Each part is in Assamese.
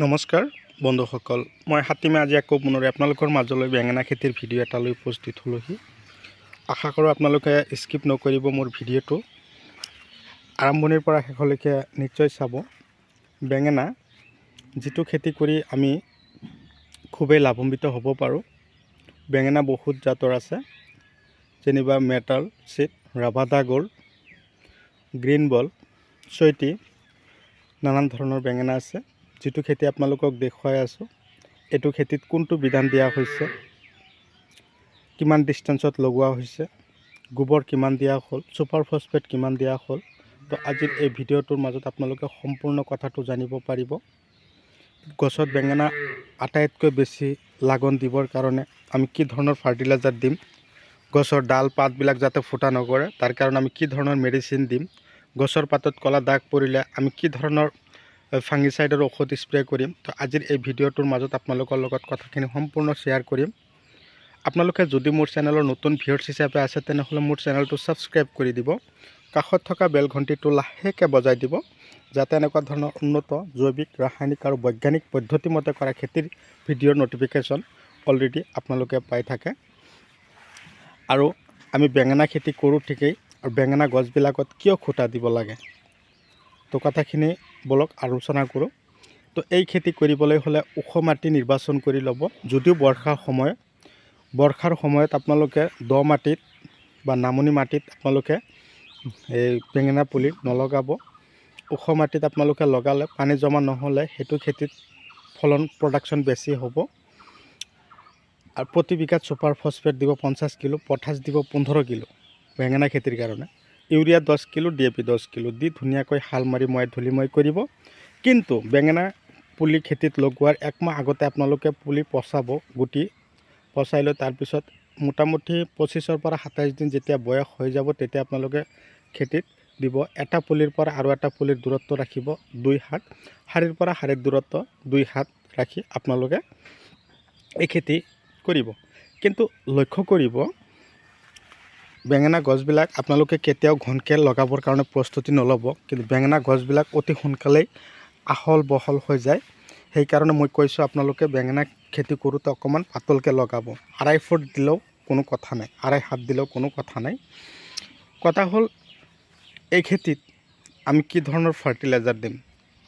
নমস্কাৰ বন্ধুসকল, মই হাতীমে আজি আকৌ পুনৰে আপোনালোকৰ মাজলৈ বেঙেনা খেতিৰ ভিডিঅ' এটা লৈ উপস্থিত হ'লোহি। আশা কৰোঁ আপোনালোকে স্কিপ নকৰিব মোৰ ভিডিঅ'টো, আৰম্ভণিৰ পৰা শেষলৈকে নিশ্চয় চাব। বেঙেনা যিটো খেতি কৰি আমি খুবেই লাভান্বিত হ'ব পাৰোঁ। বেঙেনা বহুত জাতৰ আছে, যেনিবা মেটাল চিট, ৰাভাদা গ'ল্ড, গ্ৰীণ বল, চৈতি, নানান ধৰণৰ বেঙেনা আছে। যিটো খেতি আপোনালোকক দেখুৱাই আছোঁ, এইটো খেতিত কোনটো বিধান দিয়া হৈছে, কিমান ডিষ্টেঞ্চত লগোৱা হৈছে, গোবৰ কিমান দিয়া হ'ল, ছুপাৰ ফছফেট কিমান দিয়া হ'ল। তো আজিৰ এই ভিডিঅ'টোৰ মাজত আপোনালোকে সম্পূৰ্ণ কথাটো জানিব পাৰিব। গছত বেঙেনা আটাইতকৈ বেছি লাগন দিবৰ কাৰণে আমি কি ধৰণৰ ফাৰ্টিলাইজাৰ দিম, গছৰ ডাল পাতবিলাক যাতে ফুটা নকৰে তাৰ কাৰণে আমি কি ধৰণৰ মেডিচিন দিম, গছৰ পাতত ক'লা দাগ পৰিলে আমি কি ধৰণৰ ফাংগিচাইডৰ ঔষধ স্প্ৰে কৰিম। তো আজিৰ এই ভিডিঅ'টোৰ মাজত আপোনালোকৰ লগত কথাখিনি সম্পূৰ্ণ শ্বেয়াৰ কৰিম। আপোনালোকে যদি মোৰ চেনেলৰ নতুন ভিউৱাৰ্ছ হিচাপে আছে তেনেহ'লে মোৰ চেনেলটো ছাবস্ক্ৰাইব কৰি দিব, কাষত থকা বেল ঘণ্টিটো লাহেকৈ বজাই দিব, যাতে এনেকুৱা ধৰণৰ উন্নত জৈৱিক, ৰাসায়নিক আৰু বৈজ্ঞানিক পদ্ধতিমতে কৰা খেতিৰ ভিডিঅ'ৰ নটিফিকেশ্যন অলৰেডি আপোনালোকে পাই থাকে। আৰু আমি বেঙেনা খেতি কৰোঁ ঠিকেই, আৰু বেঙেনা গছবিলাকত কিয় খুঁটা দিব লাগে, তো কথাখিনি বলক আলোচনা কৰোঁ। তো এই খেতি কৰিবলৈ হ'লে ওখ মাটি নিৰ্বাচন কৰি ল'ব। যদিও বৰ্ষাৰ সময়ত আপোনালোকে দ মাটিত বা নামনি মাটিত আপোনালোকে এই বেঙেনা পুলি নলগাব। ওখ মাটিত আপোনালোকে লগালে পানী জমা নহ'লে সেইটো খেতিত প্ৰডাকশ্যন বেছি হ'ব। আৰু প্ৰতি বিঘাত ছুপাৰ ফছফেট দিব 50 কিলো, পটাছ দিব 15 কিলো বেঙেনা খেতিৰ কাৰণে, ইউৰিয়া 10 কিলো, DAP 10 কিলো দি ধুনীয়াকৈ হাল মাৰি ধূলিময় কৰিব। কিন্তু বেঙেনা পুলি খেতিত লগোৱাৰ একমাহ আগতে আপোনালোকে পুলি পচাব, গুটি পচাই লৈ তাৰপিছত মোটামুটি 25ৰ পৰা 27 দিন যেতিয়া বয়স হৈ যাব তেতিয়া আপোনালোকে খেতিত দিব। এটা পুলিৰ পৰা আৰু এটা পুলিৰ দূৰত্ব ৰাখিব 2 হাত, শাৰীৰ পৰা শাৰীৰ দূৰত্ব 2 হাত ৰাখি আপোনালোকে এই খেতি কৰিব। কিন্তু লক্ষ্য কৰিব, বেঙেনা গছবিলাক আপোনালোকে কেতিয়াও ঘনকৈ লগাবৰ কাৰণে প্ৰস্তুতি নল'ব। কিন্তু বেঙেনা গছবিলাক অতি সোনকালেই আহল বহল হৈ যায়। সেইকাৰণে মই কৈছোঁ আপোনালোকে বেঙেনা খেতি কৰোঁতে অকণমান পাতলকৈ লগাব। 2.5 ফুট দিলেও কোনো কথা নাই, 2.5 হাত দিলেও কোনো কথা নাই। কথা হ'ল এই খেতিত আমি কি ধৰণৰ ফাৰ্টিলাইজাৰ দিম।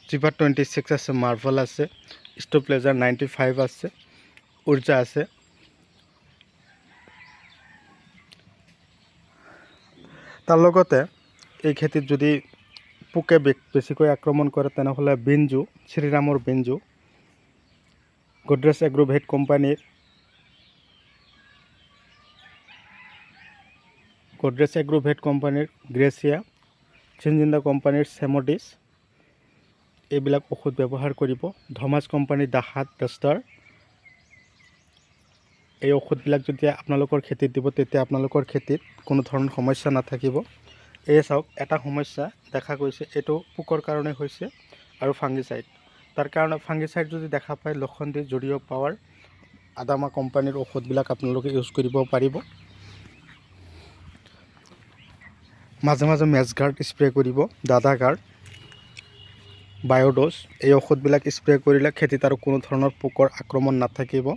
জিভা 26 আছে, মাৰ্ভেল আছে, ষ্ট'প্লেজাৰ 95 আছে, উৰ্জা আছে। তাৰ লগতে এই খেতিত যদি পোকে বেছিকৈ আক্ৰমণ কৰে তেনেহ'লে বিঞ্জু, শ্ৰীৰামৰ বিঞ্জু, গডৰেজ এগ্ৰোভেট কোম্পানীৰ গ্ৰেচিয়া, চিনজিন্দা কোম্পানীৰ চেমডিছ, এইবিলাক ঔষধ ব্যৱহাৰ কৰিব। ধমাজ কোম্পানীৰ দাহাত ডাষ্টাৰ, এই ঔষধবিলাক যেতিয়া আপোনালোকৰ খেতিত দিব তেতিয়া আপোনালোকৰ খেতিত কোনো ধৰণৰ সমস্যা নাথাকিব। এই চাওক, এটা সমস্যা দেখা গৈছে, এইটো পোকৰ কাৰণে হৈছে আৰু ফাংগিচাইড। তাৰ কাৰণে ফাংগিচাইড যদি দেখা পায় লক্ষণদি জুৰিঅ' পাৱাৰ, আদামা কোম্পানীৰ ঔষধবিলাক আপোনালোকে ইউজ কৰিব পাৰিব। মাজে মাজে মেজগাৰ্ড স্প্ৰে কৰিব, দাদা গাৰ্ড, বায়'ড'জ, এই ঔষধবিলাক স্প্ৰে কৰিলে খেতিত আৰু কোনো ধৰণৰ পোকৰ আক্ৰমণ নাথাকিব।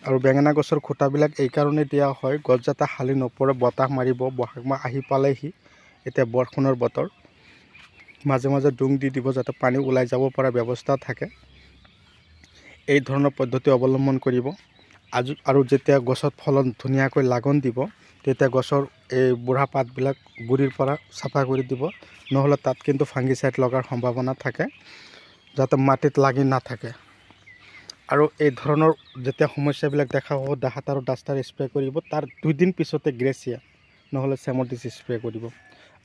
আৰু বেঙেনা গছৰ খুঁটাবিলাক এইকাৰণে দিয়া হয়, গছ যাতে হালি নপৰে, বতাহ মাৰিব। বহাগ মাহ আহি পালেহি, এতিয়া বৰষুণৰ বতৰ, মাজে মাজে ডুং দি দিব যাতে পানী ওলাই যাব পৰা ব্যৱস্থা থাকে। এই ধৰণৰ পদ্ধতি অৱলম্বন কৰিব। আৰু যেতিয়া গছত ফলন ধুনীয়াকৈ লাগন দিব তেতিয়া গছৰ এই বুঢ়া পাতবিলাক গুৰিৰ পৰা চাফা কৰি দিব, নহ'লে তাত কিন্তু ফাংগিচাইড লগাৰ সম্ভাৱনা থাকে, যাতে মাটিত লাগি নাথাকে। আৰু এই ধৰণৰ যেতিয়া সমস্যাবিলাক দেখা হ'ব দাহাত আৰু ডাষ্টাৰ স্প্ৰে কৰিব। তাৰ 2 দিন পিছতে গ্ৰেচিয়া নহ'লে চেমডিছ স্প্ৰে কৰিব।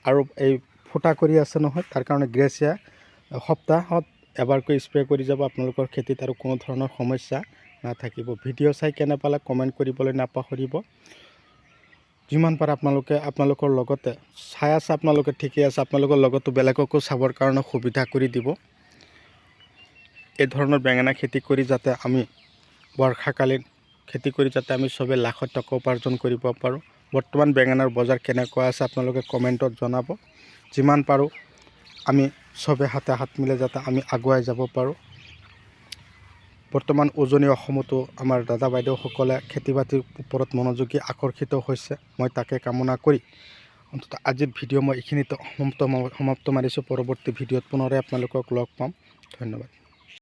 আৰু এই ফুটা কৰি আছে নহয়, তাৰ কাৰণে গ্ৰেচিয়া সপ্তাহত এবাৰকৈ স্প্ৰে কৰি যাব, আপোনালোকৰ খেতিত আৰু কোনো ধৰণৰ সমস্যা নাথাকিব। ভিডিঅ' চাই কেনে পালে কমেণ্ট কৰিবলৈ নাপাহৰিব। যিমান পাৰে আপোনালোকৰ লগতে চাই আছে, আপোনালোকে ঠিকেই আছে, আপোনালোকৰ লগতো বেলেগকো চাবৰ কাৰণে সুবিধা কৰি দিব। এই ধৰণৰ বেঙেনা খেতি কৰি যাতে আমি বৰ্ষাকালীন খেতি কৰি যাতে আমি চবেই লাখত টকা উপাৰ্জন কৰিব পাৰোঁ। বৰ্তমান বেঙেনাৰ বজাৰ কেনেকুৱা আছে আপোনালোকে কমেণ্টত জনাব। যিমান পাৰোঁ আমি চবে হাতে হাত মিলাই যাতে আমি আগুৱাই যাব পাৰোঁ। বৰ্তমান উজনি অসমতো আমাৰ দাদা বাইদেউসকলে খেতি বাতিৰ ওপৰত মনোযোগী আকৰ্ষিত হৈছে। মই তাকে কামনা কৰি অন্ততঃ আজিৰ ভিডিঅ' মই এইখিনিতে সমাপ্ত মাৰিছোঁ। পৰৱৰ্তী ভিডিঅ'ত পুনৰাই আপোনালোকক লগ পাম। ধন্যবাদ।